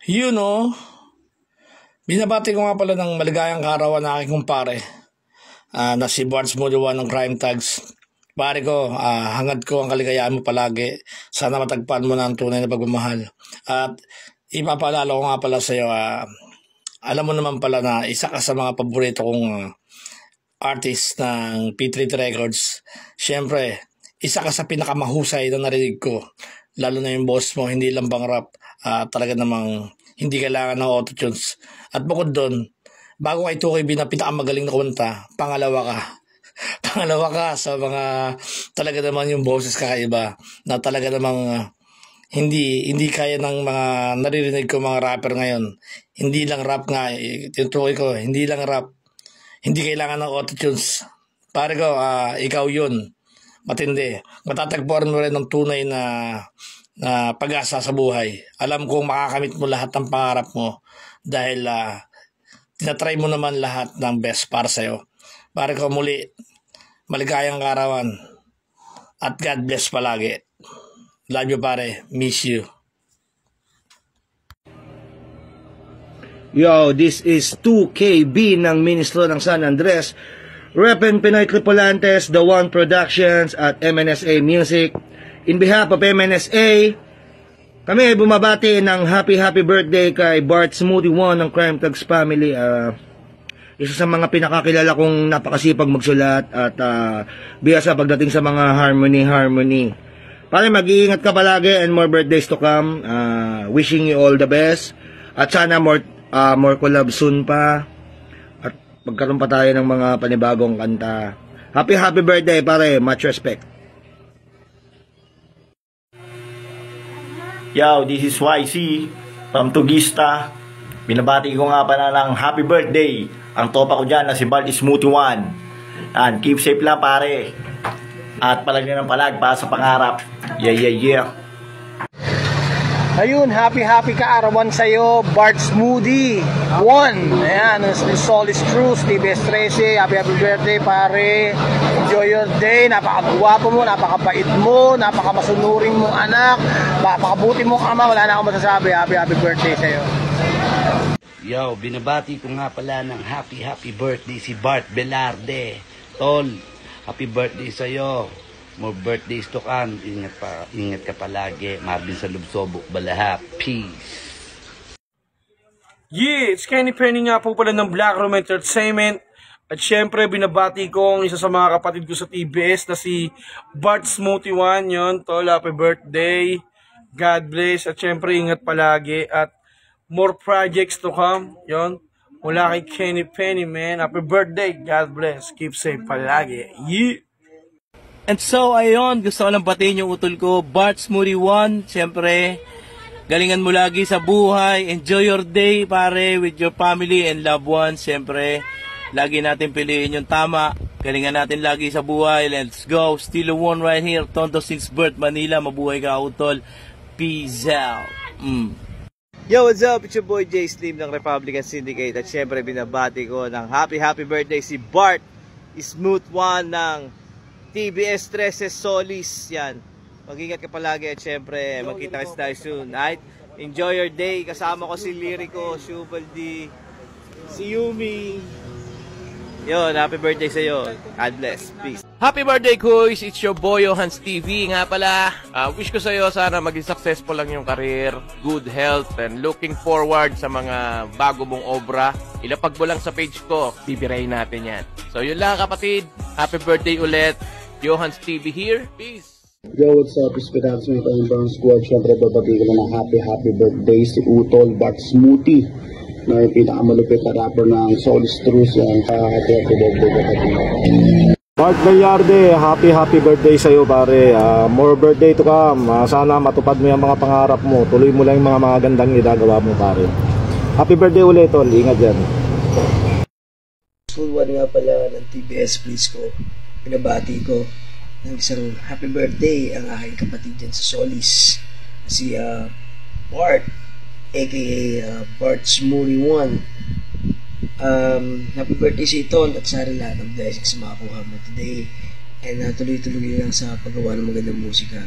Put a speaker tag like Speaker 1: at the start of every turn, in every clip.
Speaker 1: You know, binabati ko nga pala ng maligayang kaarawan na aking kumpare na si Bards Muluwan ng Crime Tags. Pare ko, hangad ko ang kaligayahan mo palagi. Sana matagpan mo na ang tunay na pagmamahal. At ipapaalala ko nga pala sa iyo, alam mo naman pala na isa ka sa mga paborito kong artist ng P3 Records. Siyempre, isa ka sa pinakamahusay na narinig ko. Lalo na yung boss mo, hindi lang bang rap. Talaga namang hindi kailangan ng autotunes. At bukod doon, bago kay 2KB na pinakamagaling na kumanta, pangalawa ka. Pangalawa ka sa mga talaga naman yung boses kakaiba na talaga namang hindi kaya ng mga naririnig ko mga rapper ngayon. Hindi lang rap nga, tinutukoy ko, hindi lang rap. Hindi kailangan ng autotunes. Pare ko, ikaw yun. Matindi. Matatagpuan mo rin ng tunay na pag-asa sa buhay. Alam kong makakamit mo lahat ng pangarap mo dahil tinatry mo naman lahat ng best para sa'yo. Pare ko, muli, maligayang kaarawan at God bless palagi. Love you, pare. Miss you.
Speaker 2: Yo, this is 2KB ng Ministro ng San Andres, Repen Pinoy Tripulantes, The One Productions at MNSA Music. In behalf of MNSA, kami ay bumabati ng happy birthday kay Bards Muluwan ng Crime Tags family. Isa sa mga pinakakilala kong napakasipag magsulat at biyasa pagdating sa mga harmony. Pare, mag-iingat ka palagi and more birthdays to come. Wishing you all the best. At sana more collab soon pa. At magkaroon pa tayo ng mga panibagong kanta. Happy birthday, pare. Much respect.
Speaker 3: Yo, this is YC from Tugista. Binabati ko nga pala ng happy birthday ang topa ko dyan na si Bards Muluwan. And keep safe lang, pare. At palag na ng palag para sa pangarap. Yeah.
Speaker 4: Ayun, happy kaarawan sa'yo, Bards Muluwan. Ayan, Solis Cruz, TBS 13, happy birthday, pare. Enjoy your day, napakagwapo mo, napakapait mo, napakamasunuring mong anak, napakabuti mong ama, wala na akong masasabi. Happy birthday sa'yo.
Speaker 5: Yo, binabati ko nga pala ng happy birthday si Bart Velarde. Tol, happy birthday sa'yo. More birthdays to come. Ingat ka palagi. Marvin sa Lubsobo, Balaha. Peace.
Speaker 6: Yeah, it's Kenny Penny nga po pala ng Black Room Entertainment. At syempre, binabati ko ang isa sa mga kapatid ko sa TBS na si Bards Muluwan. Yun, tol, happy birthday. God bless. At syempre, ingat palagi. At more projects to come. Yun, mula kay Kenny Penny, man. Happy birthday. God bless. Keep safe palagi. Yeah.
Speaker 7: And so, ayun, gusto ko lang batiin yung utol ko, Bards Muluwan. Siyempre, galingan mo lagi sa buhay. Enjoy your day, pare, with your family and loved ones. Siyempre, lagi natin piliin yung tama. Galingan natin lagi sa buhay. Let's go. Still one right here. Tondo 6 Birth, Manila. Mabuhay ka, utol. Peace out.
Speaker 8: Yo, what's up? It's your boy Jay Slim ng Republican Syndicate. At syempre, binabati ko ng happy birthday si Bards Muluwan ng TBS 13 Solis. Yan, mag-ingat ka palagi at syempre magkita tayo soon. Right? Enjoy your day. Kasama ko si Lyrico, Shubaldi, si Yumi. Yun, happy birthday sa iyo. God bless. Peace.
Speaker 9: Happy birthday, Kuys! It's your boy, Hans TV. Nga pala, wish ko sa iyo sana maging successful lang yung career, good health, and looking forward sa mga bago mong obra. Ilapag mo lang sa page ko, bibirayin natin yan. So yun lang, kapatid. Happy birthday ulit. Johans TV here. Peace!
Speaker 10: Yo, what's up? It's Pedals ng Brown Squad. Siyempre, babati ko na ng happy birthday si Utol Bards Muluwan na yung pinakamalupit na rapper ng Solis Cruz.
Speaker 2: Bart Velarde, happy birthday sa'yo, pare. More birthday to come. Sana matupad mo yung mga pangarap mo. Tuloy mo lang yung mga magandang ginagawa mo, pare. Happy birthday ulit, tol. Ingat dyan.
Speaker 11: Muluwan nga pala ng TBS Please ko. Pinabati ko ng isang happy birthday ang aking kapatid dyan sa Solis. Si Bart, aka Bards Muluwan. Happy birthday sa ito at sana lahat ng blessings makakuha mo today. And tuloy-tuloy lang sa paggawa ng magandang musika.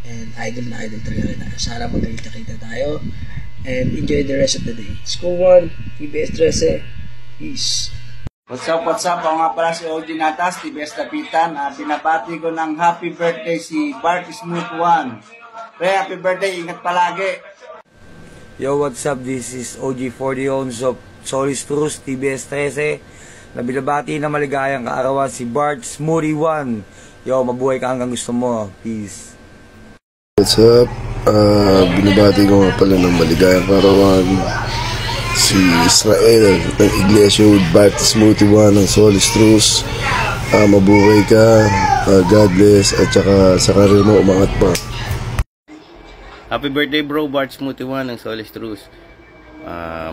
Speaker 11: And idol na idol talaga na. Sana magkita-kita tayo. and enjoy the rest of the day. School 1, TBS 13. Peace.
Speaker 12: What's up? Ako nga pala si OG Natas, TBS Lapitan. Binabati ko ng happy birthday si Bart Smooth 1. Pre, happy birthday, ingat palagi.
Speaker 2: Yo, what's up? This is OG 40 Owns of Solis Truth, TBS 13. Na binabati na maligayang kaarawan si Bart Smooth 1. Yo, mabuhay ka hanggang gusto mo. Peace.
Speaker 13: What's up? Binabati ko nga pala ng maligayang kaarawan si Israel ng Iglesia with Bart Smooth 1 ng Solis Truth. Mabuhay ka, God bless, at saka sa karir mo umangat pa.
Speaker 14: Happy birthday bro, Bart Smooth 1 ng Solis Truth.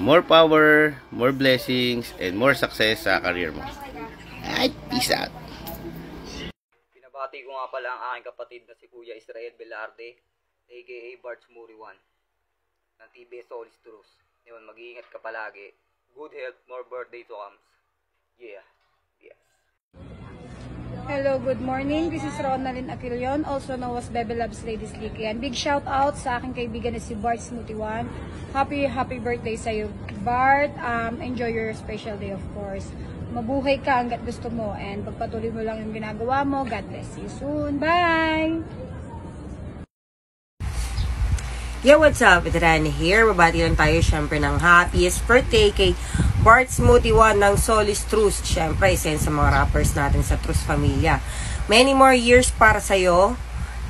Speaker 14: More power, more blessings, and more success sa career mo. Ay, peace out.
Speaker 15: Binabati ko nga pala ang aking kapatid na si Kuya Israel Velarde, aka Bart Smooth 1 ng TBS Solis Truth. Yun, mag-iingat ka palagi. Good health, more birthday to come. Yeah. Yes.
Speaker 16: Hello, good morning. This is Ronaldin Aquilion, also known as Bebe Loves Ladies League. And big shout out sa aking kaibigan na si Bart Smooth 1. Happy birthday sa iyo, Bart. Enjoy your special day, of course. Mabuhay ka hanggat gusto mo, and pagpatuloy mo lang yung ginagawa mo. God bless you soon. Bye!
Speaker 17: Yo, what's up? It's Rani here. Babati lang tayo syempre ng happiest birthday kay Bart Smooth 1 ng Solis Truth. Syempre, isa sa mga rappers natin sa Truth Familia. Many more years para sa'yo,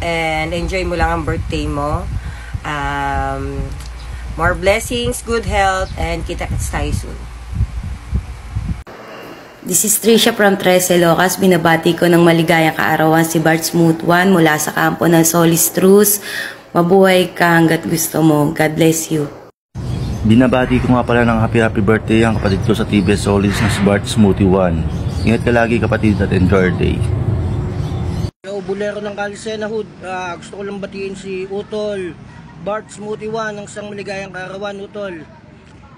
Speaker 17: and enjoy mo lang ang birthday mo. More blessings, good health, and kita-kits tayo soon.
Speaker 18: This is Trisha from 13 Locas. Binabati ko ng maligayang kaarawan si Bart Smooth 1 mula sa kampo ng Solis Truth. Mabuhay ka hanggat gusto mo. God bless you.
Speaker 19: Binabati ko nga pala ng happy birthday ang kapatid ko sa TBS Solis na si Bart Smooth 1. Ingat ka lagi kapatid at enjoy your day.
Speaker 20: Yo, Bulero ng Calisena Hood. Gusto ko lang batiin si Utol Bart Smooth 1 ng isang maligayang kaarawan. Utol,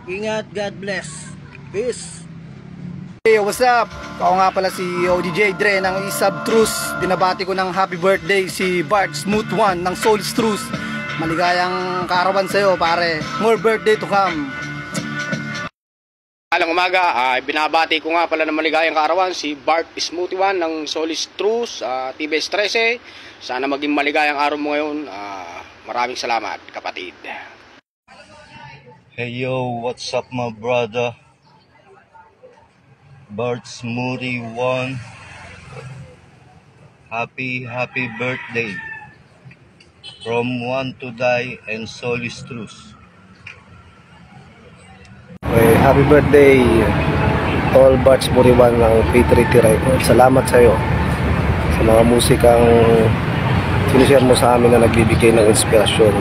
Speaker 20: ingat, God bless. Peace.
Speaker 4: Hey, what's up? Ako nga pala si ODJ Dre ng Isab Truth. Binabati ko ng happy birthday si Bart Smooth 1 ng Solis Truth. Maligayang kaarawan sa'yo, pare. More birthday to come.
Speaker 21: Alang umaga, binabati ko nga pala ng maligayang kaarawan si Bart Smooth 1 ng Solis Truth, TBS 13. Sana maging maligayang araw mo ngayon. Maraming salamat, kapatid.
Speaker 19: Hey yo, what's up my brother? Bart Smooth 1. Happy birthday from One to Die and Solis Truth.
Speaker 4: Happy birthday all Bart Smooth 1 ng P3T Records. Salamat sa iyo sa mga musikang sinishare mo sa amin na nagbibigay ng inspirasyon.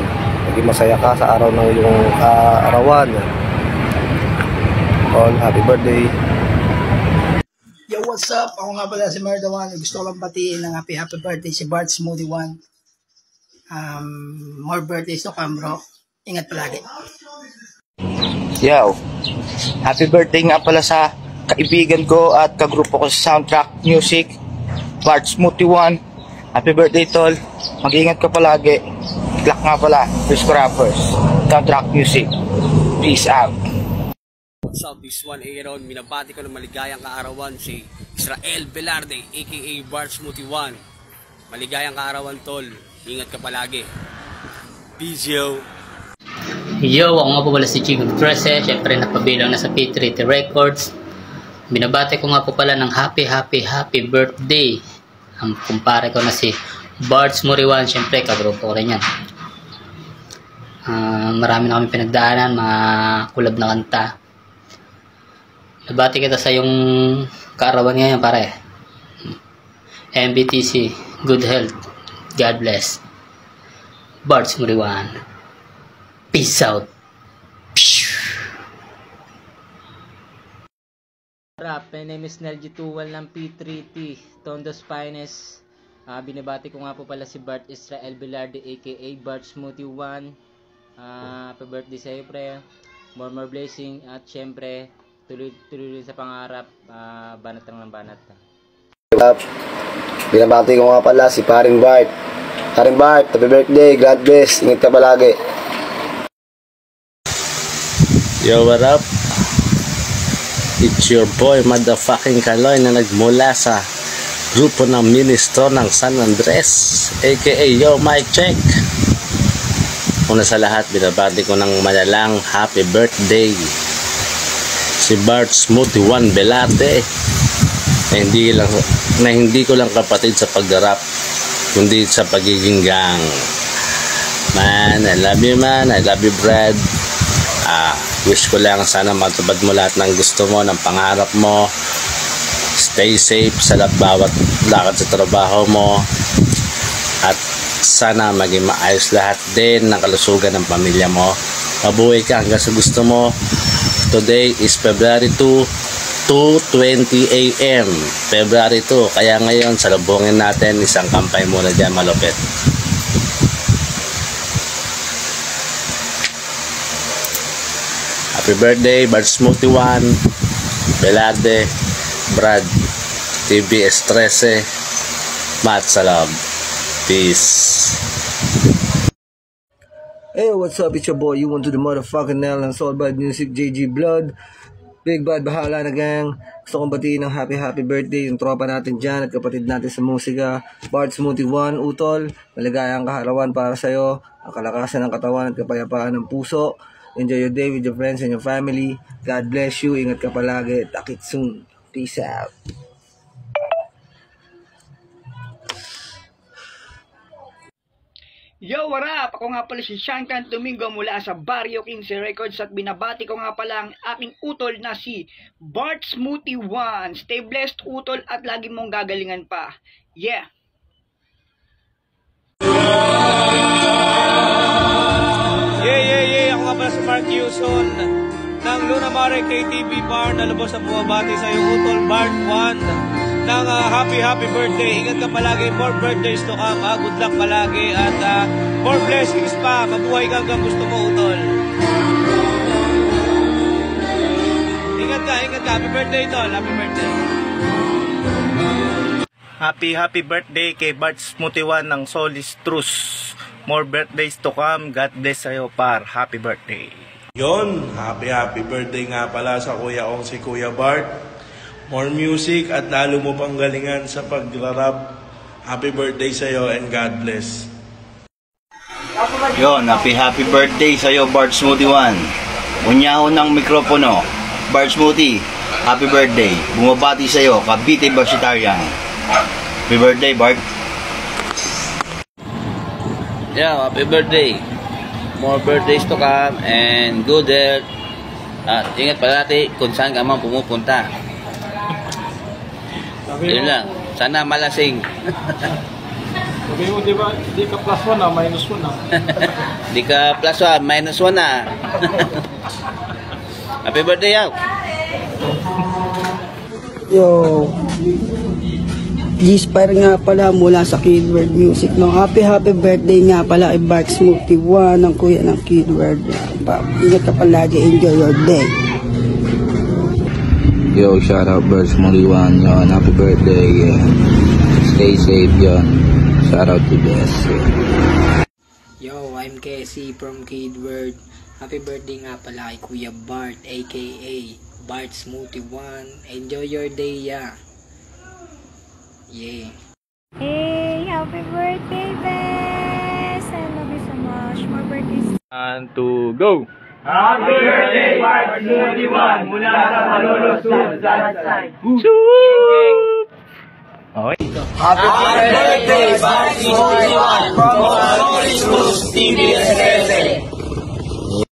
Speaker 4: Naging masaya ka sa araw ng iyong kaarawan. All happy birthday.
Speaker 22: Yo, what's up? Ako nga pala si Merdawan. Gusto ko lang batiin ng happy birthday si Bart Smooth 1. More birthdays to come, bro. Ingat palagi.
Speaker 23: Yo, happy birthday nga pala sa kaibigan ko at kagrupo ko sa Soundtrack Music, Bart Smooth 1. Happy birthday, tol. Mag-ingat ka palagi. Clark nga pala, First Rappers, Soundtrack Music. Peace out.
Speaker 24: What's up, this one Aaron. Binabati ko ng maligayang kaarawan si Israel Velarde, aka Bart Smooth 1. Maligayang kaarawan, tol. Ingat ka palagi. Peace, yo.
Speaker 25: Yo, ako nga po pala si Chico 13. Siyempre napabilang na sa P3T Records. Binabati ko nga po pala ng happy birthday ang kumpare ko na si Bart Smooth 1. Siyempre kagrupo ko rin yan. Marami na kami pinagdaanan, mga kulab na kanta. Nabati kita sa yung kaarawan ngayon, pare. MBTC, good health, God bless. Bart Smooth 1. Peace out.
Speaker 26: My name is Nel G2 ng P3T, Tondo's Finest. Binabati ko nga po pala si Bart Israel Velarde, aka Bart Smooth 1. Happy birthday sa iyo, pre. More blessing, at syempre tuloy sa pangarap, banat lang ng banat.
Speaker 4: Binabati ko nga pala si Paring Bart. Paring Bart, happy birthday, God bless, ingat ka palagi.
Speaker 1: Yo, what up? It's your boy, motherfucking Kaloy, na nagmula sa grupo ng ministro ng San Andres, aka Yo, mic check. Una sa lahat, binabati ko ng malalang happy birthday si Bart Smoothie One Velarde, na hindi ko lang kapatid sa pag-rap, kundi sa pagiging gang. Man, I love you, man. I love you, Brad. Wish ko lang sana matupad mo lahat ng gusto mo, ng pangarap mo. Stay safe sa bawat lakad sa trabaho mo. At sana maging maayos lahat din ng kalusugan ng pamilya mo. Mabuhay ka hanggang sa gusto mo. Today is February 2, 2:20 AM. February 2. Kaya ngayon, salubungin natin isang kampay muna dyan malupit. Happy birthday, Bart Smoothie One Velarde, Brad, TBS 13, Matt Salab. Peace.
Speaker 2: Hey, what's up? It's your boy. You want to the motherfucking nail and Soul Bad Music, JG Blood. Big Bad Bahala na gang. Gusto kong batiin ng happy birthday yung tropa natin dyan at kapatid natin sa musika. Bart Smoothie One, Utol. Maligayang kaharawan para sa'yo. Ang kalakasan ng katawan at kapayapaan ng puso. Enjoy your day with your friends and your family. God bless you. Ingat ka palagi. Takit soon. Peace out.
Speaker 3: Yo, what up? Ako nga pala si Shankan Domingo mula sa Barrio 15 Records at binabati ko nga pala ang aking utol na si Bart Smoothie One. Stay blessed, utol, at lagi mong gagalingan pa. Yeah!
Speaker 5: Ako nga pala si Mark Yuson ng Luna Mare KTV Bar na lubos na bumabati sa iyo, utol Bart 1 ng happy birthday. Ingat ka palagi, more birthdays to come. Good luck palagi at more blessings pa. Mabuhay ka hanggang gusto mo, utol. Ingat ka. Happy birthday, tol. Happy birthday.
Speaker 6: Happy birthday kay Bart Smoothie One ng Solis Truce. More birthdays to come. God bless sa'yo, par. Happy birthday.
Speaker 7: Yon, happy birthday nga pala sa kuya kong si Kuya Bart. More music at lalo mo pang galingan sa pag-rap. Happy birthday sa'yo and God bless.
Speaker 8: Yon, happy birthday sa'yo, Bart Smoothie One. Unyaho ng mikropono. Bart Smoothie, happy birthday. Bumabati sa'yo, Cavite Vegetarian. Happy birthday, Bart.
Speaker 14: Yeah, happy birthday. More birthdays to come and good health. At ingat palagi kung saan ka man pumupunta. Yun lang. Sana malasing.
Speaker 5: Sabi mo, di ba? Di ka plus 1 na, minus 1 na.
Speaker 14: Di ka plus 1, minus 1 na. Happy birthday, yaw.
Speaker 27: Yo. G-Spire nga pala mula sa Kidword Music. No, happy birthday nga pala kay Bart Smoothie One ng kuya ng Kidword. Ingat ka palagi, enjoy your day.
Speaker 28: Yo, shout out Bart Smoothie One, yon. Happy birthday, yeah. Stay safe, yon. Shout out to Bess.
Speaker 29: Yo, I'm Casey from Kidword. Happy birthday nga pala kay Kuya Bart, aka Bart Smoothie One. Enjoy your day, yeah. Yeah.
Speaker 16: Hey, happy birthday, Bess! I love you so much. More birthdays.
Speaker 6: 1, 2, go!
Speaker 30: Happy birthday, Bart Smoothie One! Mula sa Malolo South Side.
Speaker 6: Okay.
Speaker 30: Happy birthday, Bart Smoothie One! From